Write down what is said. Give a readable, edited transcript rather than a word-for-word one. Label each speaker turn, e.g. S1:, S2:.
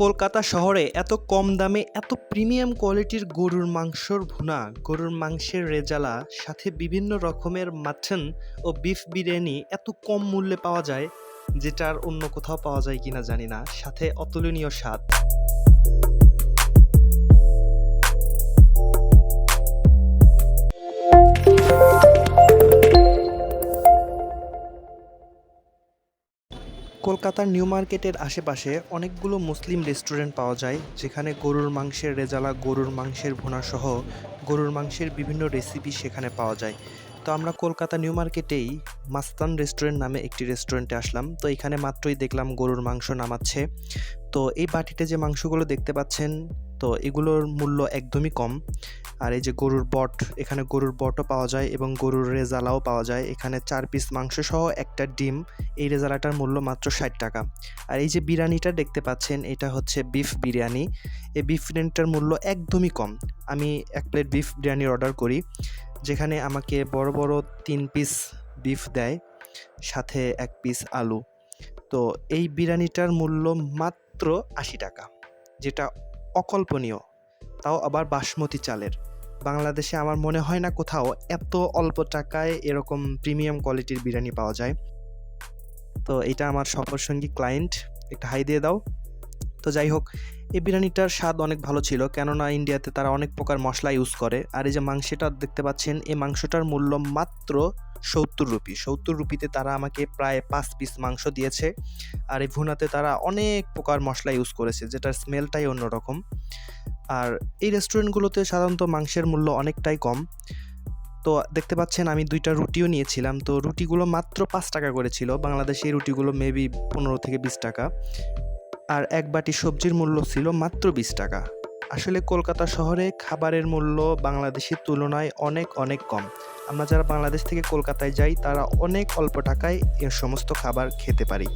S1: কলকাতা শহরে এত কম দামে এত প্রিমিয়াম কোয়ালিটির গরুর মাংসর ভুনা, গরুর মাংসের রেজালা, সাথে বিভিন্ন রকমের মাটন ও বিফ বিরিয়ানি এত কম মূল্যে পাওয়া যায়, যেটা আর অন্য কোথাও পাওয়া যায় কিনা জানি না। সাথে অতুলনীয় স্বাদ। কলকাতার নিউ মার্কেটের আশেপাশে অনেকগুলো মুসলিম রেস্টুরেন্ট পাওয়া যায়, যেখানে গরুর মাংসের রেজালা, গরুর মাংসের ভুনা সহ গরুর মাংসের বিভিন্ন রেসিপি সেখানে পাওয়া যায়। তো আমরা কলকাতা নিউ মার্কেটেই মাস্তান রেস্টুরেন্ট নামে একটি রেস্টুরেন্টে আসলাম। তো এখানে মাত্রই দেখলাম গরুর মাংস নামাচ্ছে। তো এই বাটিতে যে মাংসগুলো দেখতে পাচ্ছেন, তো এগুলোর মূল্য একদমই কম। আর এই যে গরুর বট, এখানে গরুর বটও পাওয়া যায় এবং গরুর রেজালাও পাওয়া যায়। এখানে 4 পিস মাংস সহ একটা ডিম, এই রেজালাটার মূল্য মাত্র 60 টাকা। আর এই যে বিরিয়ানিটা দেখতে পাচ্ছেন, এটা হচ্ছে বিফ বিরিয়ানি। এই বিফ বিরিয়ানিটার মূল্য একদমই কম। আমি 1 প্লেট বিফ বিরিয়ানির অর্ডার করি, যেখানে আমাকে বড় বড় 3 পিস বিফ দেয়, সাথে 1 পিস আলু। তো এই বিরিয়ানিটার মূল্য মাত্র 80 টাকা, যেটা অকল্পনীয়, তাও আবার বাসমতি চালের। বাংলাদেশে আমার মনে হয় না কোথাও এত অল্প টাকায় এরকম প্রিমিয়াম কোয়ালিটির বিরিয়ানি পাওয়া যায়। তো এটা আমার সফরসঙ্গী ক্লায়েন্ট, একটা হাই দিয়ে দাও। তো যাই হোক, এই বিরিয়ানিটার স্বাদ অনেক ভালো ছিল, কেননা ইন্ডিয়াতে তারা অনেক প্রকার মশলা ইউজ করে। আর এই যে মাংসটা দেখতে পাচ্ছেন, এই মাংসটার মূল্য মাত্র 70 রুপি। 70 রুপিতে তারা আমাকে প্রায় 5 পিস মাংস দিয়েছে। আর এই ভুনাতে তারা অনেক প্রকার মশলা ইউজ করেছে, যেটার স্মেলটাই অন্যরকম। আর এই রেস্টুরেন্টগুলোতে সাধারণত মাংসের মূল্য অনেকটাই কম। তো দেখতে পাচ্ছেন আমি 2টা রুটিও নিয়েছিলাম। তো রুটিগুলো মাত্র 5 টাকা করে ছিল। বাংলাদেশে এই রুটিগুলো মেবি 15 থেকে 20 টাকা। আর 1 বাটি সবজির মূল্য ছিল মাত্র 20 টাকা। আসলে কলকাতা শহরে খাবারের মূল্য বাংলাদেশের তুলনায় অনেক অনেক কম। আমরা যারা বাংলাদেশ থেকে কলকাতায় যাই, তারা অনেক অল্প টাকায় এ সমস্ত খাবার খেতে পারি।